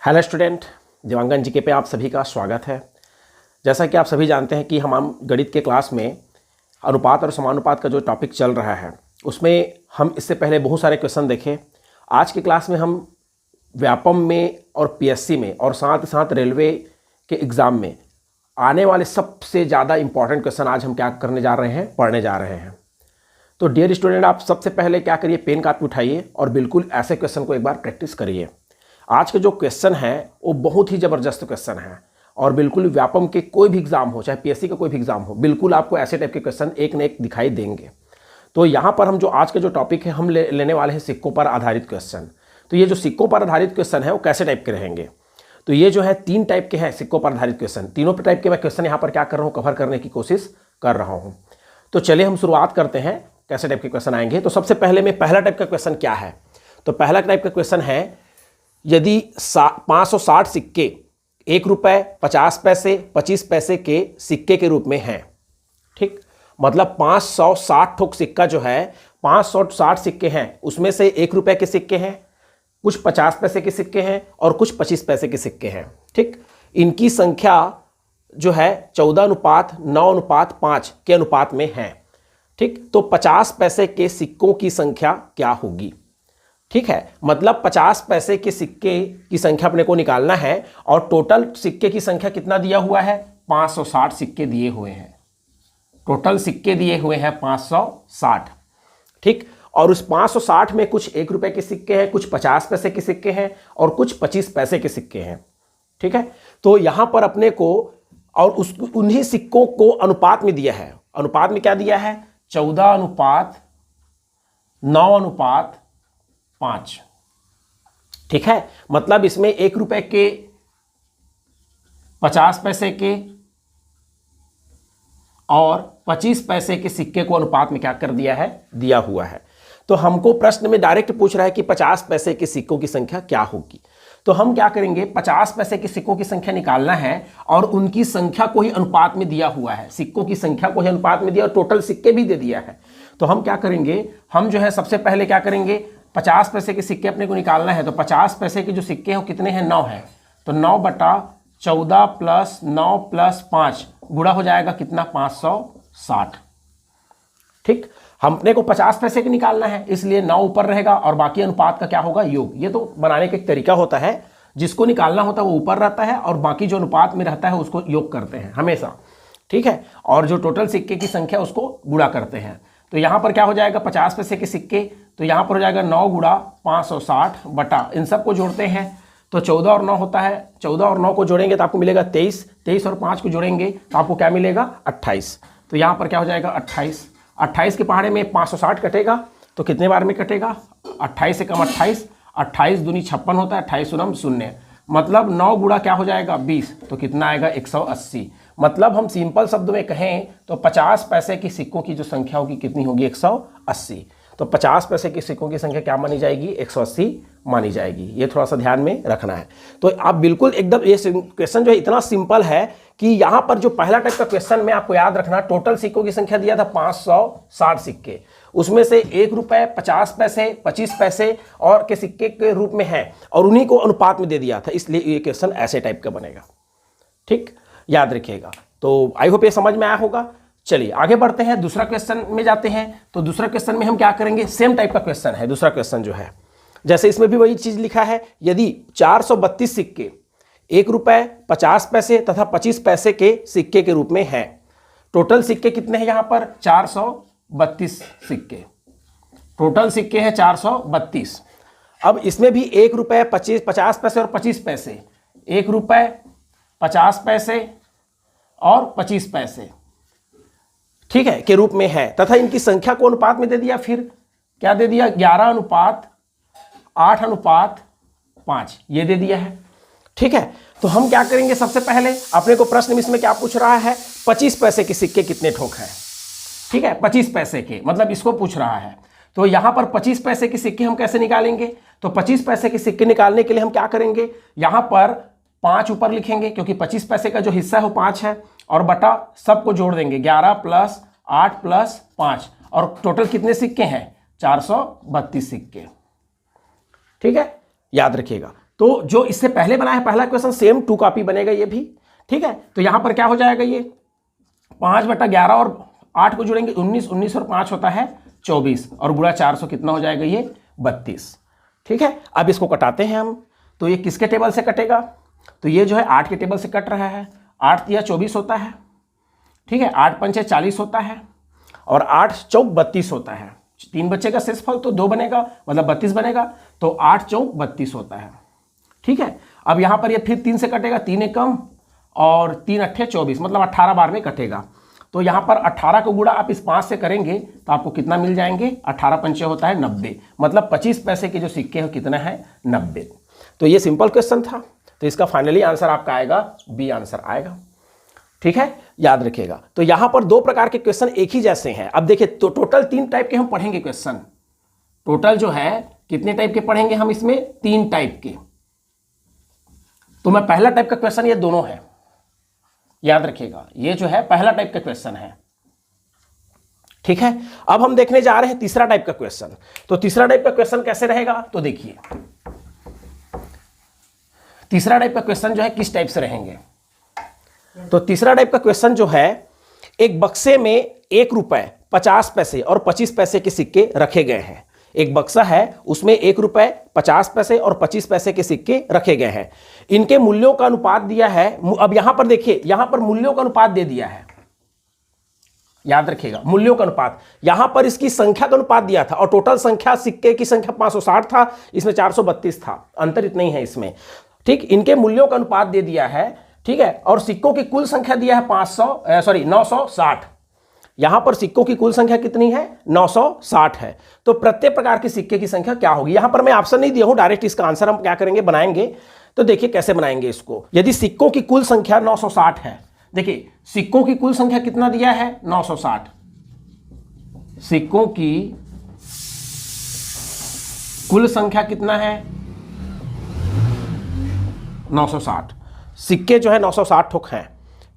Hello student, दिव्यांगन GK पे आप सभी का स्वागत है। जैसा कि आप सभी जानते हैं कि हम गणित के क्लास में अनुपात और समानुपात का जो टॉपिक चल रहा है उसमें हम इससे पहले बहुत सारे क्वेश्चन देखे। आज की क्लास में हम व्यापम में और पीएससी में और साथ साथ रेलवे के एग्ज़ाम में आने वाले सबसे ज़्यादा इम्पॉर्टेंट क्वेश्चन आज हम क्या करने जा रहे हैं, पढ़ने जा रहे हैं। तो डियर स्टूडेंट, आप सबसे पहले क्या करिए, पेन कापी उठाइए और बिल्कुल ऐसे क्वेश्चन को एक बार प्रैक्टिस करिए। आज के जो क्वेश्चन है वो बहुत ही ज़बरदस्त क्वेश्चन है और बिल्कुल व्यापम के कोई भी एग्जाम हो, चाहे पीएससी का कोई भी एग्जाम हो, बिल्कुल आपको ऐसे टाइप के क्वेश्चन एक न एक दिखाई देंगे। तो यहाँ पर हम जो आज के जो टॉपिक है हम लेने वाले हैं सिक्कों पर आधारित क्वेश्चन। तो ये जो सिक्कों पर आधारित क्वेश्चन है वो कैसे टाइप के रहेंगे, तो ये जो है 3 टाइप के हैं सिक्कों पर आधारित क्वेश्चन। तीनों टाइप के मैं क्वेश्चन यहाँ पर क्या कर रहा हूँ, कवर करने की कोशिश कर रहा हूँ। तो चलिए हम शुरुआत करते हैं कैसे टाइप के क्वेश्चन आएंगे। तो सबसे पहले में पहला टाइप का क्वेश्चन क्या है, तो पहला टाइप का क्वेश्चन है, यदि 560 सिक्के 1 रुपये 50 पैसे 25 पैसे के सिक्के के रूप में हैं, ठीक, मतलब 560 ठोक सिक्का जो है 560 सिक्के हैं, उसमें से 1 रुपये के सिक्के हैं, कुछ 50 पैसे के सिक्के हैं और कुछ 25 पैसे के सिक्के हैं, ठीक। इनकी संख्या जो है 14:9:5 के अनुपात में है, ठीक। तो 50 पैसे के सिक्कों की संख्या क्या होगी, ठीक है। मतलब 50 पैसे के सिक्के की संख्या अपने को निकालना है और टोटल सिक्के की संख्या कितना दिया हुआ है, 560 सिक्के दिए हुए हैं। टोटल सिक्के दिए हुए हैं 560, ठीक। और उस 560 में कुछ 1 रुपये के सिक्के हैं, कुछ 50 पैसे के सिक्के हैं और कुछ 25 पैसे के सिक्के हैं, ठीक है। तो यहां पर अपने को और उन्हीं सिक्कों को अनुपात में दिया है। अनुपात में क्या दिया है, 14:9:5, ठीक है। मतलब इसमें 1 रुपये के 50 पैसे के और 25 पैसे के सिक्के को अनुपात में क्या कर दिया है, दिया हुआ है। तो हमको प्रश्न में डायरेक्ट पूछ रहा है कि 50 पैसे के सिक्कों की संख्या क्या होगी। तो हम क्या करेंगे, 50 पैसे के सिक्कों की संख्या निकालना है और उनकी संख्या को ही अनुपात में दिया हुआ है, सिक्कों की संख्या को ही अनुपात में दिया और टोटल सिक्के भी दे दिया है। तो हम क्या करेंगे, हम जो है सबसे पहले क्या करेंगे, 50 पैसे के सिक्के अपने को निकालना है। तो 50 पैसे के जो सिक्के हैं वो कितने हैं, 9 है। तो 9/14 + 9 + 5 गुणा हो जाएगा कितना, 560, ठीक। हमने को 50 पैसे के निकालना है इसलिए 9 ऊपर रहेगा और बाकी अनुपात का क्या होगा, योग। ये तो बनाने का एक तरीका होता है, जिसको निकालना होता है वो ऊपर रहता है और बाकी जो अनुपात में रहता है उसको योग करते हैं हमेशा, ठीक है। और जो टोटल सिक्के की संख्या उसको गुणा करते हैं। तो यहाँ पर क्या हो जाएगा, 50 पैसे के सिक्के, तो यहाँ पर हो जाएगा 9 × 560 बटा, इन सब को जोड़ते हैं तो 14 और 9 होता है। 14 और 9 को जोड़ेंगे तो आपको मिलेगा 23, 23 और 5 को जोड़ेंगे तो आपको क्या मिलेगा, 28। तो यहाँ पर क्या हो जाएगा, 28। 28 के पहाड़े में 560 कटेगा तो कितने बार में कटेगा, 28 से कम 28, 28 दूनी 56 होता है, 28 शून्य 0, मतलब 9 गुणा क्या हो जाएगा, 20, तो कितना आएगा, 180। मतलब हम सिंपल शब्द में कहें तो 50 पैसे की सिक्कों की जो संख्या होगी कितनी होगी, 180। तो 50 पैसे की सिक्कों की संख्या क्या मानी जाएगी, 180 मानी जाएगी। ये थोड़ा सा ध्यान में रखना है। तो आप बिल्कुल एकदम, ये क्वेश्चन जो है इतना सिंपल है कि यहाँ पर जो पहला टाइप का क्वेश्चन में आपको याद रखना, टोटल सिक्कों की संख्या दिया था 560 सिक्के, उसमें से 1 रुपये 50 पैसे 25 पैसे और के सिक्के के रूप में है और उन्हीं को अनुपात में दे दिया था, इसलिए ये क्वेश्चन ऐसे टाइप का बनेगा, ठीक, याद रखिएगा। तो आई होप ये समझ में आया होगा। चलिए आगे बढ़ते हैं, दूसरा क्वेश्चन में जाते हैं। तो दूसरा क्वेश्चन में हम क्या करेंगे, सेम टाइप का क्वेश्चन है दूसरा क्वेश्चन जो है, जैसे इसमें भी वही चीज लिखा है, यदि 432 सिक्के 1 रुपये 50 पैसे तथा 25 पैसे के सिक्के के रूप में हैं। टोटल सिक्के कितने हैं, यहाँ पर 432 सिक्के, टोटल सिक्के हैं 432। अब इसमें भी 1 रुपये 50 पैसे और 25 पैसे, 1 रुपये 50 पैसे और 25 पैसे, ठीक है, के रूप में है तथा इनकी संख्या को अनुपात में दे दिया। फिर क्या दे दिया, 11:8:5 ये दे दिया है, ठीक है। तो हम क्या करेंगे, सबसे पहले अपने को प्रश्न में इसमें क्या पूछ रहा है, 25 पैसे के सिक्के कितने ठोक हैं, ठीक है, 25 पैसे के, मतलब इसको पूछ रहा है। तो यहां पर 25 पैसे के सिक्के हम कैसे निकालेंगे, तो 25 पैसे के सिक्के निकालने के लिए हम क्या करेंगे, यहां पर 5 ऊपर लिखेंगे क्योंकि 25 पैसे का जो हिस्सा है वो 5 है और बटा सबको जोड़ देंगे, 11 + 8 + 5 और टोटल कितने सिक्के हैं, 432 सिक्के, ठीक है, याद रखिएगा। तो जो इससे पहले बना है पहला क्वेश्चन सेम 2 कॉपी बनेगा ये भी, ठीक है। तो यहां पर क्या हो जाएगा, ये 5/11 और 8 को जुड़ेंगे 19, 19 और 5 होता है 24 और गुणा 400 कितना हो जाएगा ये 32, ठीक है। अब इसको कटाते हैं हम, तो ये किसके टेबल से कटेगा, तो ये जो है 8 के टेबल से कट रहा है। 8 तिया 24 होता है, ठीक है, 8 पंचे 40 होता है और 8 चौक 32 होता है। 3 बच्चे का शेषफल तो 2 बनेगा, मतलब 32 बनेगा, तो 8 चौक 32 होता है, ठीक है। अब यहाँ पर ये फिर 3 से कटेगा, 3 एकम और 3 अट्ठे 24, मतलब 18 बार में कटेगा। तो यहाँ पर 18 को गुणा आप इस 5 से करेंगे तो आपको कितना मिल जाएंगे, 18 पंचे होता है 90, मतलब 25 पैसे के जो सिक्के हैं कितना है 90। तो ये सिंपल क्वेश्चन था, तो इसका फाइनली आंसर आपका आएगा बी आंसर आएगा, ठीक है, याद रखिएगा। तो यहां पर 2 प्रकार के क्वेश्चन एक ही जैसे हैं। अब देखिए, तो टोटल 3 टाइप के हम पढ़ेंगे क्वेश्चन, टोटल जो है कितने टाइप के पढ़ेंगे हम इसमें, 3 टाइप के। तो मैं पहला टाइप का क्वेश्चन ये दोनों है, याद रखिएगा, ये जो है पहला टाइप का क्वेश्चन है, ठीक है। अब हम देखने जा रहे हैं तीसरा टाइप का क्वेश्चन। तो तीसरा टाइप का क्वेश्चन कैसे रहेगा, तो देखिए तीसरा टाइप का क्वेश्चन जो है किस टाइप से रहेंगे। तो तीसरा टाइप का क्वेश्चन जो है, एक बक्से में 1 रुपए 50 पैसे और 25 पैसे के सिक्के रखे गए हैं। एक बक्सा है, उसमें 1 रुपए 50 पैसे और 25 पैसे के सिक्के रखे गए हैं। इनके मूल्यों का अनुपात दिया है। अब यहां पर देखिए, यहां पर मूल्यों का अनुपात दे दिया है, याद रखिएगा, मूल्यों का अनुपात। यहां पर इसकी संख्या का अनुपात दिया था और टोटल संख्या, सिक्के की संख्या 560 था, इसमें 432 था, अंतर इतना ही है इसमें, ठीक। इनके मूल्यों का अनुपात दे दिया है, ठीक है, और सिक्कों की कुल संख्या दिया है 960। यहां पर सिक्कों की कुल संख्या कितनी है, 960 है। तो प्रत्येक प्रकार के सिक्के की संख्या क्या होगी। यहां पर मैं ऑप्शन नहीं दिया हूं, डायरेक्ट इसका आंसर हम क्या करेंगे, बनाएंगे। तो देखिए कैसे बनाएंगे इसको। यदि सिक्कों की कुल संख्या 960 है, देखिए सिक्कों की कुल संख्या कितना दिया है, 960। सिक्कों की कुल संख्या कितना है, 960। सिक्के जो है 960 ठोक हैं,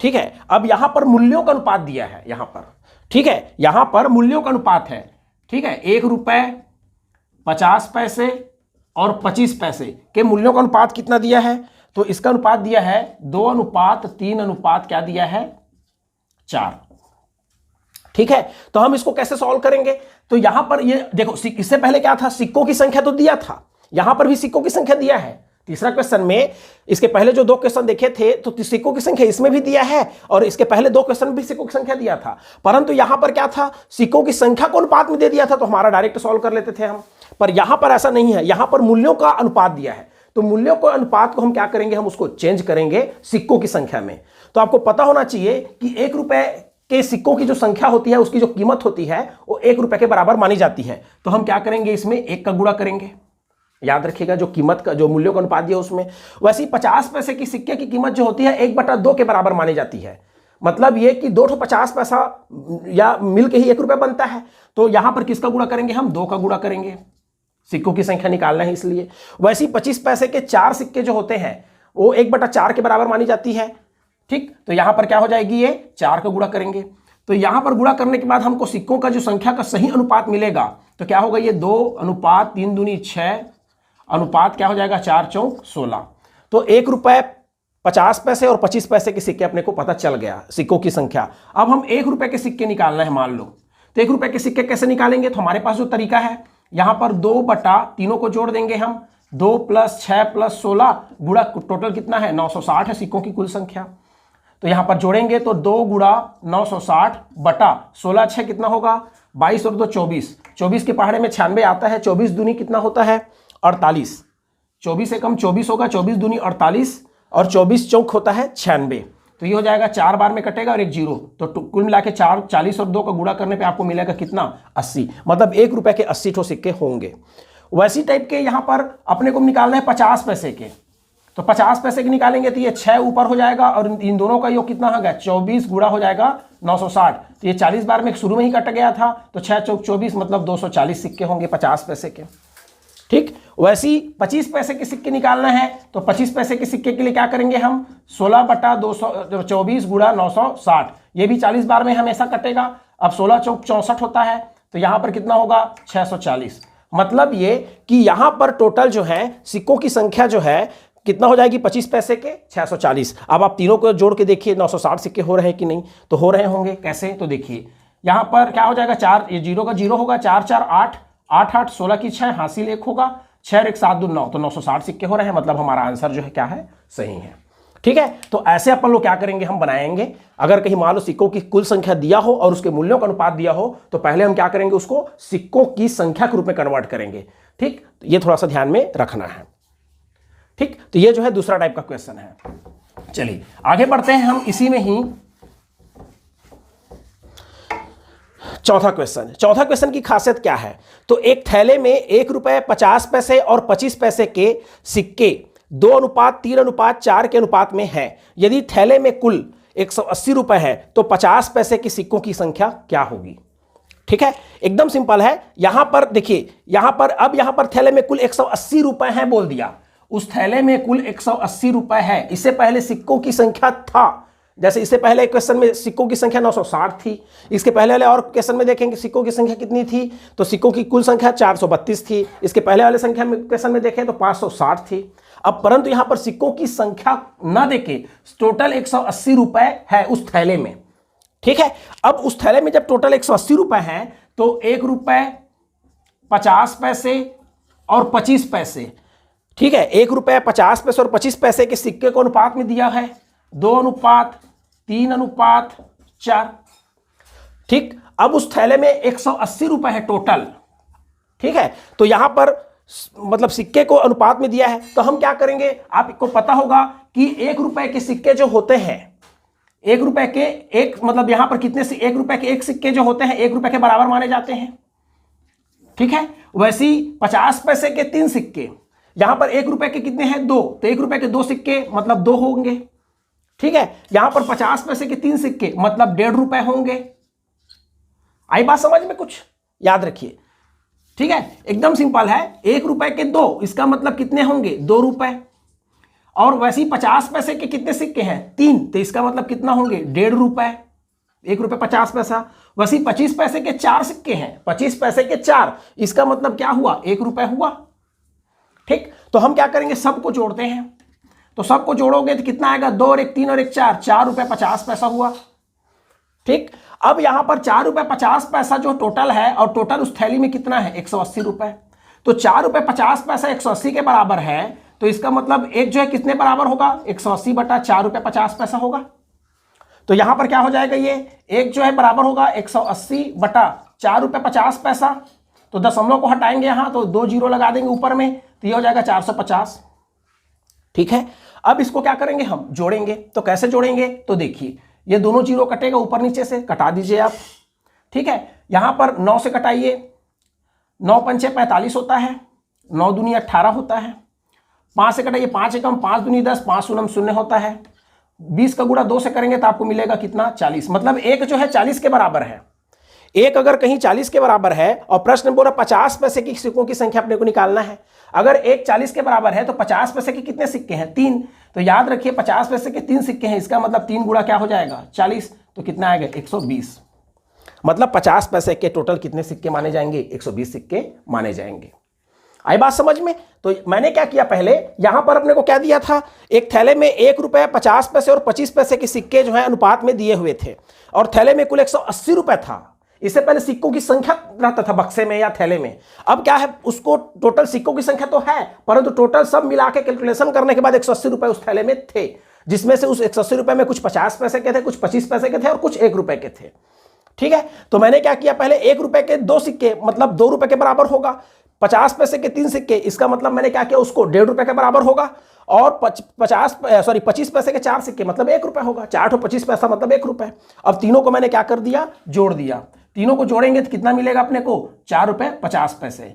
ठीक है। अब यहां पर मूल्यों का अनुपात दिया है, यहां पर, ठीक है, यहां पर मूल्यों का अनुपात है, ठीक है। 1 रुपए 50 पैसे और 25 पैसे के मूल्यों का अनुपात कितना दिया है, तो इसका अनुपात दिया है 2:3 अनुपात क्या दिया है, 4, ठीक है। तो हम इसको कैसे सॉल्व करेंगे, तो यहां पर ये देखो, इससे पहले क्या था, सिक्कों की संख्या तो दिया था, यहां पर भी सिक्कों की संख्या दिया है। तीसरा क्वेश्चन में इसके पहले जो 2 क्वेश्चन देखे थे, तो सिक्कों की संख्या इसमें भी दिया है और इसके पहले 2 क्वेश्चन में भी सिक्कों की संख्या दिया था, परंतु यहां पर क्या था, सिक्कों की संख्या को अनुपात में दे दिया था, तो हमारा डायरेक्ट सॉल्व कर लेते थे हम। पर यहां पर ऐसा नहीं है, यहां पर मूल्यों का अनुपात दिया है, तो मूल्यों के अनुपात को हम क्या करेंगे, हम उसको चेंज करेंगे सिक्कों की संख्या में। तो आपको पता होना चाहिए कि 1 रुपए के सिक्कों की जो संख्या होती है, उसकी जो कीमत होती है वो 1 रुपए के बराबर मानी जाती है। तो हम क्या करेंगे, इसमें 1 का गुणा करेंगे, याद रखिएगा, जो कीमत का, जो मूल्यों का अनुपात दिया उसमें। वैसे ही 50 पैसे की सिक्के की कीमत जो होती है 1/2 के बराबर मानी जाती है। मतलब ये कि 2 50 पैसा या मिलके ही 1 रुपया बनता है। तो यहां पर किसका गुणा करेंगे, हम 2 का गुणा करेंगे, सिक्कों की संख्या निकालना है इसलिए। वैसे ही 25 पैसे के 4 सिक्के जो होते हैं वो 1/4 के बराबर मानी जाती है, ठीक। तो यहां पर क्या हो जाएगी, ये 4 का गुणा करेंगे। तो यहां पर गुणा करने के बाद हमको सिक्कों का जो संख्या का सही अनुपात मिलेगा, तो क्या होगा, ये 2:3 दूनी 6 अनुपात क्या हो जाएगा, 4 चौक 16। तो 1 रुपए 50 पैसे और 25 पैसे के सिक्के अपने को पता चल गया, सिक्कों की संख्या। अब हम 1 रुपए के सिक्के निकालना है मान लो, तो 1 रुपए के सिक्के कैसे निकालेंगे, तो हमारे पास जो तरीका है, यहां पर 2/3 को जोड़ देंगे हम, 2 + 6 + 16 गुणा टोटल कितना है, 960 है सिक्कों की कुल संख्या। तो यहां पर जोड़ेंगे तो 2 × 960 बटा 16 6 कितना होगा, 22 और 2 24, 24 के पहाड़े में 96 आता है, 24 दूनी कितना होता है, 48, 24 से कम 24 होगा, 24 दूनी 48 और 24 चौक होता है 96। तो ये हो जाएगा 4 बार में कटेगा और 1 0, तो कुल मिला के 40 और 2 का गुणा करने पे आपको मिलेगा कितना, 80, मतलब 1 रुपए के 80 ठो सिक्के होंगे। वैसी टाइप के यहाँ पर अपने को निकालना है 50 पैसे के, तो 50 पैसे के निकालेंगे तो ये 6 ऊपर हो जाएगा और इन दोनों का योग कितना होगा, 24 गुणा हो जाएगा 960। तो ये 40 बार में शुरू में ही कट गया था, तो 6 चौक 24 मतलब 240 सिक्के होंगे 50 पैसे के, ठीक। वैसे ही 25 पैसे के सिक्के निकालना है, तो 25 पैसे के सिक्के के लिए क्या करेंगे हम, 16/224 गुणा 960, ये भी 40 बार में हमेशा कटेगा। अब 16 चौक 64 होता है, तो यहां पर कितना होगा, 640। मतलब ये कि यहां पर टोटल जो है सिक्कों की संख्या जो है कितना हो जाएगी 25 पैसे के 640। अब आप तीनों को जोड़ के देखिए 960 सिक्के हो रहे हैं कि नहीं, तो हो रहे होंगे। कैसे, तो देखिए यहां पर क्या हो जाएगा, 4 ये 0 का 0 होगा, 4 4 8 8 8 16 की 6 हासिल 1 होगा, 6 1 7 2 9, तो 960 सिक्के हो रहे हैं। मतलब हमारा आंसर जो है क्या है, सही है। ठीक है, तो ऐसे अपन लोग क्या करेंगे, हम बनाएंगे। अगर कहीं मान लो सिक्कों की कुल संख्या दिया हो और उसके मूल्यों का अनुपात दिया हो, तो पहले हम क्या करेंगे, उसको सिक्कों की संख्या के रूप में कन्वर्ट करेंगे। ठीक, तो ये थोड़ा सा ध्यान में रखना है। ठीक, तो ये जो है दूसरा टाइप का क्वेश्चन है। चलिए आगे बढ़ते हैं हम इसी में ही। चौथा क्वेश्चन की खासियत क्या है, तो एक थैले में 1 रुपए 50 पैसे और 25 पैसे के सिक्के 2:3:4 के अनुपात में है। यदि थैले में कुल 180 रुपए है तो 50 पैसे के सिक्कों की संख्या क्या होगी। ठीक है, एकदम सिंपल है। यहां पर देखिए, यहां पर थैले में कुल 180 रुपए है बोल दिया। उस थैले में कुल 180 रुपए है। इससे पहले सिक्कों की संख्या था, जैसे इससे पहले क्वेश्चन में सिक्कों की संख्या 960 थी। इसके पहले वाले और क्वेश्चन में देखेंगे सिक्कों की संख्या कितनी थी, तो सिक्कों की कुल संख्या 432 थी। इसके पहले वाले संख्या में क्वेश्चन में देखें तो 560 थी। अब परंतु यहां पर सिक्कों की संख्या ना देके टोटल 180 रुपए है उस थैले में। ठीक है, अब उस थैले में जब टोटल 180 रुपए है तो 1 रुपए 50 पैसे और 25 पैसे, ठीक है, 1 रुपए 50 पैसे और 25 पैसे के सिक्के को अनुपात में दिया है 2:3:4। ठीक, अब उस थैले में 180 रुपए है टोटल। ठीक है, तो यहां पर मतलब सिक्के को अनुपात में दिया है, तो हम क्या करेंगे, आपको पता होगा कि 1 रुपए के सिक्के जो होते हैं, 1 रुपए के एक मतलब यहां पर कितने 1 रुपए के एक सिक्के जो होते हैं 1 रुपए के बराबर माने जाते हैं। ठीक है, वैसे ही 50 पैसे के 3 सिक्के, यहां पर 1 रुपए के कितने हैं 2, तो 1 रुपए के 2 सिक्के मतलब 2 होंगे। ठीक है, यहां पर 50 पैसे के 3 सिक्के मतलब 1.5 रुपए होंगे। आई बात समझ में, कुछ याद रखिए। ठीक है, एकदम सिंपल है। 1 रुपए के 2, इसका मतलब कितने होंगे 2 रुपए। और वैसे ही 50 पैसे के कितने सिक्के हैं 3, तो इसका मतलब कितना होंगे 1.5 रुपए। 1 रुपए 50 पैसा। वैसे ही 25 पैसे के 4 सिक्के हैं, 25 पैसे के 4, इसका मतलब क्या हुआ 1 रुपए हुआ। ठीक, तो हम क्या करेंगे, सबको जोड़ते हैं। तो सबको जोड़ोगे तो कितना आएगा 2 और 1 3 और 1 4, 4 रुपए 50 पैसा हुआ। ठीक, अब यहां पर 4 रुपए 50 पैसा जो टोटल है, और टोटल उस थैली में कितना है 180 रुपए। तो 4 रुपए 50 पैसा 180 के बराबर है, तो इसका मतलब एक जो है कितने बराबर होगा 180 बटा 4 रुपए 50 पैसा होगा। तो यहां पर क्या हो जाएगा, ये एक जो है बराबर होगा 180 बटा 4 रुपए 50 पैसा। तो दशमलव को हटाएंगे यहां, तो 2 जीरो लगा देंगे ऊपर में, तो ये हो जाएगा 450। ठीक है, अब इसको क्या करेंगे, हम जोड़ेंगे। तो कैसे जोड़ेंगे, तो देखिए ये दोनों जीरो कटेगा ऊपर नीचे से, कटा दीजिए आप। ठीक है, यहां पर 9 से कटाइए, 9 पंचे 45 होता है, 9 दूनी 18 होता है। 5 से कटाइए, 5 एकम 5 दूनी 10, 5 शून्य 0 होता है। 20 का गुणा 2 से करेंगे तो आपको मिलेगा कितना 40। मतलब एक जो है 40 के बराबर है। एक अगर कहीं 40 के बराबर है और प्रश्न बोला 50 पैसे की सिक्कों की संख्या अपने को निकालना है। अगर एक 40 के बराबर है तो 50 पैसे के कितने सिक्के हैं 3, तो याद रखिए 50 पैसे के 3 सिक्के हैं, इसका मतलब 3 गुणा क्या हो जाएगा 40, तो कितना आएगा 120। मतलब 50 पैसे के टोटल कितने सिक्के माने जाएंगे 120 सिक्के माने जाएंगे। आई बात समझ में। तो मैंने क्या किया, पहले यहां पर अपने को क्या दिया था, एक थैले में 1 रुपए 50 पैसे और 25 पैसे के सिक्के जो है अनुपात में दिए हुए थे, और थैले में कुल 180 रुपए था। इससे पहले सिक्कों की संख्या रहता था बक्से में या थैले में। अब क्या है, उसको टोटल सिक्कों की संख्या तो है, परंतु टोटल सब मिला के कैलकुलेशन करने के बाद 180 रुपए उस थैले में थे, जिसमें से उस 180 रुपए में कुछ 50 पैसे के थे, कुछ 25 पैसे के थे और कुछ 1 रुपए के थे। ठीक है, तो मैंने क्या किया, पहले 1 रुपए के 2 सिक्के मतलब 2 रुपए के बराबर होगा। 50 पैसे के 3 सिक्के, इसका मतलब मैंने क्या किया, उसको 1.5 रुपए के बराबर होगा। और 25 पैसे के 4 सिक्के मतलब 1 रुपए होगा। 4 25 पैसा मतलब 1 रुपए। अब तीनों को मैंने क्या कर दिया, जोड़ दिया। तीनों को जोड़ेंगे तो कितना मिलेगा अपने को 4 रुपए 50 पैसे।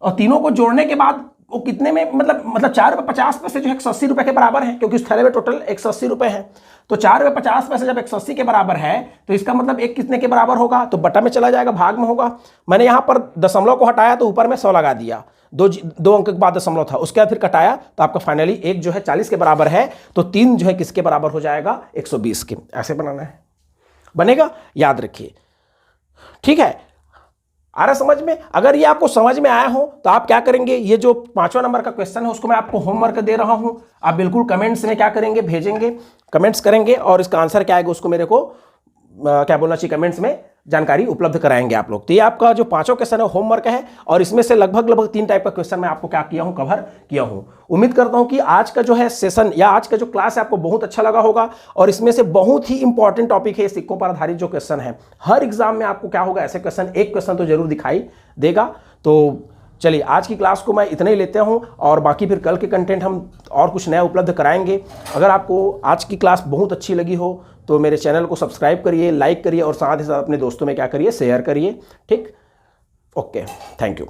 और तीनों को जोड़ने के बाद वो कितने में मतलब 4 रुपए 50 पैसे जो है 180 रुपए के बराबर है, क्योंकि उस थैले में टोटल 180 रुपए है। तो 4 रुपए 50 पैसे जब 180 के बराबर है, तो इसका मतलब एक कितने के बराबर होगा, तो बटा में चला जाएगा, भाग में होगा। मैंने यहां पर दशमलव को हटाया तो ऊपर में 100 लगा दिया, दो अंक के बाद दशमलव था, उसके बाद फिर कटाया तो आपका फाइनली एक जो है 40 के बराबर है, तो 3 जो है किसके बराबर हो जाएगा 120 के। ऐसे बनाना है, बनेगा, याद रखिए। ठीक है, आ रहा समझ में? अगर ये आपको समझ में आया हो तो आप क्या करेंगे, ये जो 5वां नंबर का क्वेश्चन है उसको मैं आपको होमवर्क दे रहा हूं, आप बिल्कुल कमेंट्स में क्या करेंगे, भेजेंगे, कमेंट्स करेंगे और इसका आंसर क्या आएगा उसको मेरे को क्या बोलना चाहिए, कमेंट्स में जानकारी उपलब्ध कराएंगे आप लोग। तो ये आपका जो 5वां क्वेश्चन है होमवर्क है और इसमें से लगभग 3 टाइप का क्वेश्चन मैं आपको क्या किया हूं, कवर किया हूं। उम्मीद करता हूं कि आज का जो है सेशन या आज का जो क्लास है आपको बहुत अच्छा लगा होगा और इसमें से बहुत ही इंपॉर्टेंट टॉपिक है सिक्कों पर आधारित जो क्वेश्चन है। हर एग्जाम में आपको क्या होगा, ऐसे क्वेश्चन, एक क्वेश्चन तो जरूर दिखाई देगा। तो चलिए आज की क्लास को मैं इतना ही लेते हूं और बाकी फिर कल के कंटेंट हम और कुछ नया उपलब्ध कराएंगे। अगर आपको आज की क्लास बहुत अच्छी लगी हो तो मेरे चैनल को सब्सक्राइब करिए, लाइक करिए और साथ ही साथ अपने दोस्तों में क्या करिए, शेयर करिए। ठीक, ओके, थैंक यू।